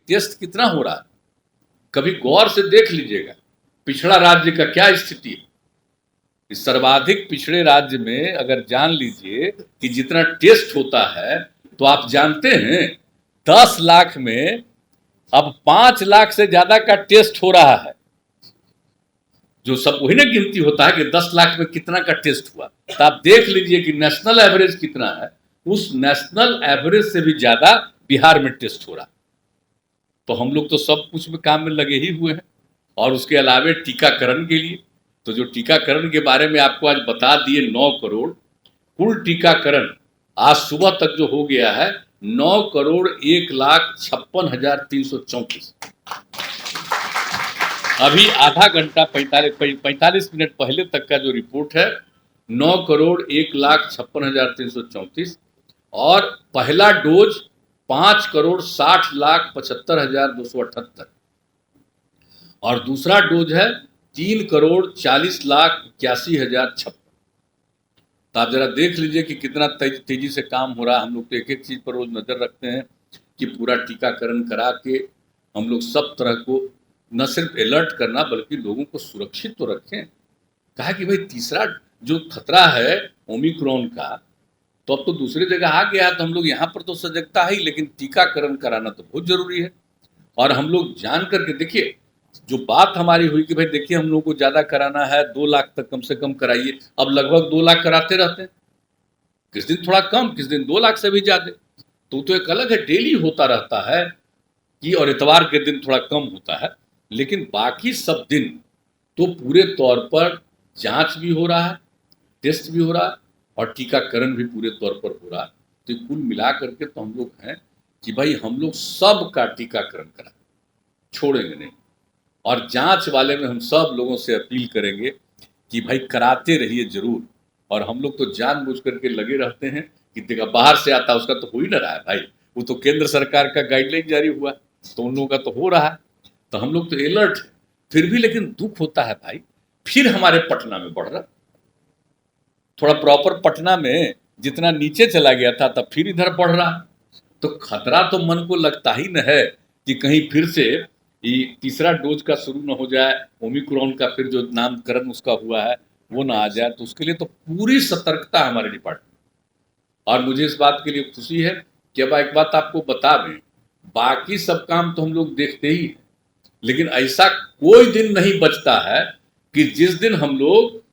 Test कितना हो रहा है, कभी गौर से देख लीजिएगा पिछड़ा राज्य का क्या स्थिति है। इस सर्वाधिक पिछड़े राज्य में अगर जान लीजिए कि जितना टेस्ट होता है, तो आप जानते हैं 10 लाख में अब 5 लाख से ज्यादा का टेस्ट हो रहा है। जो सब वही ना गिनती होता है कि 10 लाख में कितना का टेस्ट हुआ, तो आप देख लीजिए कि नेशनल एवरेज कितना है। उस नेशनल एवरेज से भी ज्यादा बिहार में टेस्ट हो रहा। तो हम लोग तो सब कुछ में काम में लगे ही हुए हैं। और उसके अलावे टीकाकरण के लिए, तो जो टीकाकरण के बारे में आपको आज बता दिए 9 करोड़ कुल टीकाकरण आज सुबह तक जो हो गया है 9,01,56,334। अभी आधा घंटा 45 मिनट पहले तक का जो रिपोर्ट है 9,01,56,334 और पहला डोज 5,60,75,278 और दूसरा डोज है 3,40,81,056। तो आप जरा देख लीजिए कि कितना तेजी से काम हो रहा है। हम लोग तो एक एक चीज पर रोज नजर रखते हैं कि पूरा टीकाकरण करा के हम लोग सब तरह को न सिर्फ अलर्ट करना बल्कि लोगों को सुरक्षित तो रखें। कहा कि भाई तीसरा जो खतरा है ओमिक्रॉन का, तो अब तो दूसरी जगह आ गया, तो हम लोग यहाँ पर तो सजगता है ही, लेकिन टीकाकरण कराना तो बहुत जरूरी है। और हम लोग जान करके देखिए, जो बात हमारी हुई कि भाई देखिए हम लोग को ज्यादा कराना है 2 लाख तक कम से कम कराइए, अब लगभग 2 लाख कराते रहते हैं, किस दिन थोड़ा कम, किस दिन 2 लाख से भी ज्यादा। तो एक अलग है, डेली होता रहता है कि, और इतवार के दिन थोड़ा कम होता है, लेकिन बाकी सब दिन तो पूरे तौर पर जांच भी हो रहा है, टेस्ट भी हो रहा है और टीकाकरण भी पूरे तौर पर हो रहा है। तो कुल मिला करके तो हम लोग हैं कि भाई हम लोग सब का टीकाकरण कराएं, छोड़ेंगे नहीं। और जांच वाले में हम सब लोगों से अपील करेंगे कि भाई कराते रहिए जरूर। और हम लोग तो जानबूझ करके लगे रहते हैं कि देखा बाहर से आता उसका तो हो ही ना रहा है भाई, वो तो केंद्र सरकार का गाइडलाइन जारी हुआ तो उन लोगों का तो हो रहा है, तो हम लोग तो अलर्ट है। फिर भी लेकिन दुख होता है भाई, फिर हमारे पटना में बढ़ रहा, थोड़ा प्रॉपर पटना में जितना नीचे चला गया था तब फिर इधर बढ़ रहा। तो खतरा तो मन को लगता ही न है कि कहीं फिर से तीसरा डोज का शुरू न हो जाए, ओमिक्रॉन का फिर जो नामकरण उसका हुआ है वो ना आ जाए। तो उसके लिए तो पूरी सतर्कता हमारे डिपार्टमेंट। और मुझे इस बात के लिए खुशी है कि अब एक बात आपको बता दें, बाकी सब काम तो हम लोग देखते ही हैं, लेकिन ऐसा कोई दिन नहीं बचता है कि जिस दिन हम लोग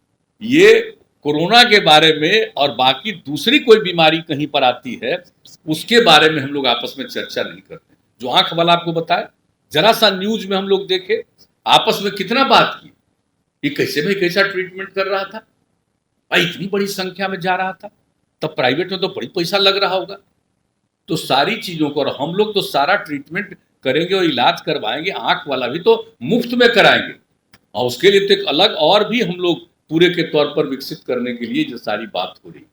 ये कोरोना के बारे में और बाकी दूसरी कोई बीमारी कहीं पर आती है उसके बारे में हम लोग आपस में चर्चा नहीं करते। जो आंख वाला आपको बताए, जरा सा न्यूज में हम लोग देखे आपस में कितना बात की, ये कैसे भाई कैसा ट्रीटमेंट कर रहा था भाई, इतनी बड़ी संख्या में जा रहा था, तब प्राइवेट में तो बड़ी पैसा लग रहा होगा। तो सारी चीजों को, और हम लोग तो सारा ट्रीटमेंट करेंगे और इलाज करवाएंगे, आंख वाला भी तो मुफ्त में कराएंगे। और उसके लिए तो एक अलग और भी हम लोग पूरे के तौर पर विकसित करने के लिए जो सारी बात हो रही,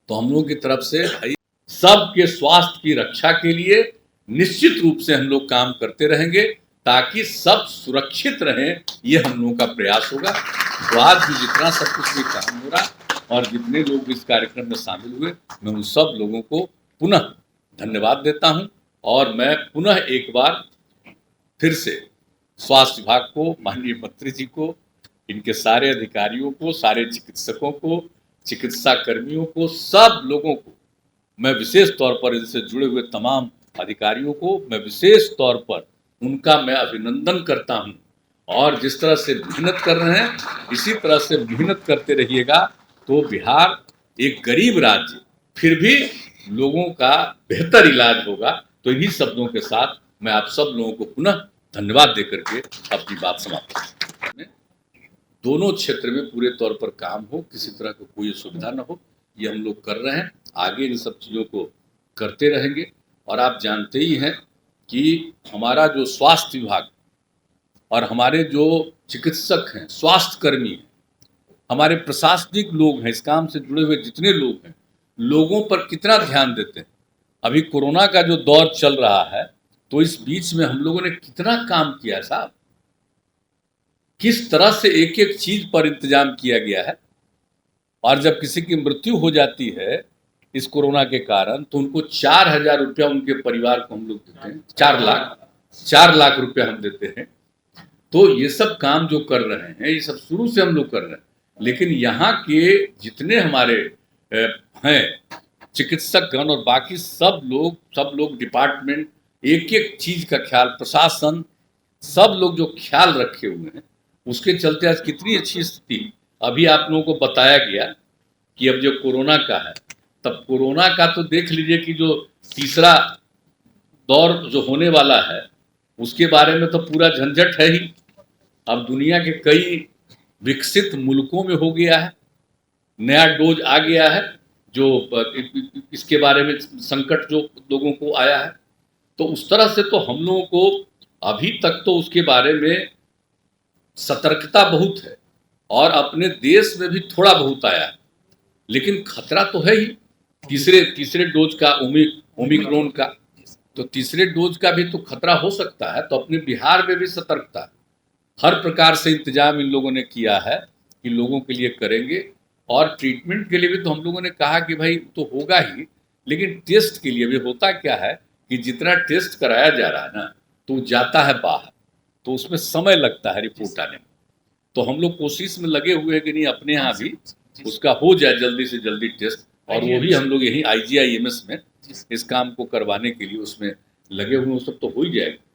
तो हम लोगों की तरफ से भाई सबके स्वास्थ्य की रक्षा के लिए निश्चित रूप से हम लोग काम करते रहेंगे ताकि सब सुरक्षित रहें, ये हम लोगों का प्रयास होगा। तो आज भी जितना सब कुछ भी काम हो रहा और जितने लोग इस कार्यक्रम में शामिल हुए, मैं उन सब लोगों को पुनः धन्यवाद देता हूं। और मैं पुनः एक बार फिर से स्वास्थ्य विभाग को, माननीय मंत्री जी को, इनके सारे अधिकारियों को, सारे चिकित्सकों को, चिकित्सा कर्मियों को, सब लोगों को, मैं विशेष तौर पर इनसे जुड़े हुए तमाम अधिकारियों को मैं विशेष तौर पर उनका मैं अभिनंदन करता हूं। और जिस तरह से मेहनत कर रहे हैं इसी तरह से मेहनत करते रहिएगा, तो बिहार एक गरीब राज्य फिर भी लोगों का बेहतर इलाज होगा। तो इन्हीं शब्दों के साथ मैं आप सब लोगों को पुनः धन्यवाद देकर के अपनी बात समाप्त करता हूं। दोनों क्षेत्र में पूरे तौर पर काम हो, किसी तरह की कोई असुविधा न हो, ये हम लोग कर रहे हैं, आगे इन सब चीज़ों को करते रहेंगे। और आप जानते ही हैं कि हमारा जो स्वास्थ्य विभाग और हमारे जो चिकित्सक हैं, स्वास्थ्य कर्मी हैं, हमारे प्रशासनिक लोग हैं, इस काम से जुड़े हुए जितने लोग हैं, लोगों पर कितना ध्यान देते हैं। अभी कोरोना का जो दौर चल रहा है, तो इस बीच में हम लोगों ने कितना काम किया साहब, किस तरह से एक एक चीज पर इंतजाम किया गया है। और जब किसी की मृत्यु हो जाती है इस कोरोना के कारण, तो उनको 4,000 रुपया उनके परिवार को हम लोग देते हैं। 4 लाख रुपया हम देते हैं। तो ये सब काम जो कर रहे हैं, ये सब शुरू से हम लोग कर रहे हैं। लेकिन यहाँ के जितने हमारे हैं चिकित्सकगण और बाकी सब लोग डिपार्टमेंट, एक एक चीज का ख्याल, प्रशासन, सब लोग जो ख्याल रखे हुए हैं, उसके चलते आज कितनी अच्छी स्थिति। अभी आप लोगों को बताया गया कि अब जो कोरोना का है, तब कोरोना का तो देख लीजिए कि जो तीसरा दौर जो होने वाला है, उसके बारे में तो पूरा झंझट है ही। अब दुनिया के कई विकसित मुल्कों में हो गया है, नया डोज आ गया है, जो इसके बारे में संकट जो लोगों को आया है। तो उस तरह से तो हम लोगों को अभी तक तो उसके बारे में सतर्कता बहुत है, और अपने देश में भी थोड़ा बहुत आया है, लेकिन खतरा तो है ही। तीसरे डोज का, ओमिक्रॉन का, तो तीसरे डोज का भी तो खतरा हो सकता है। तो अपने बिहार में भी सतर्कता, हर प्रकार से इंतजाम इन लोगों ने किया है कि लोगों के लिए करेंगे। और ट्रीटमेंट के लिए भी तो हम लोगों ने कहा कि भाई तो होगा ही, लेकिन टेस्ट के लिए भी होता क्या है कि जितना टेस्ट कराया जा रहा है ना, तो जाता है बाहर, तो उसमें समय लगता है रिपोर्ट आने में। तो हम लोग कोशिश में लगे हुए हैं कि नहीं अपने यहाँ भी उसका हो जाए जल्दी से जल्दी टेस्ट, और वो भी हम लोग यही IGIMS में इस काम को करवाने के लिए उसमें लगे हुए हैं। वो सब तो हो ही जाएगा।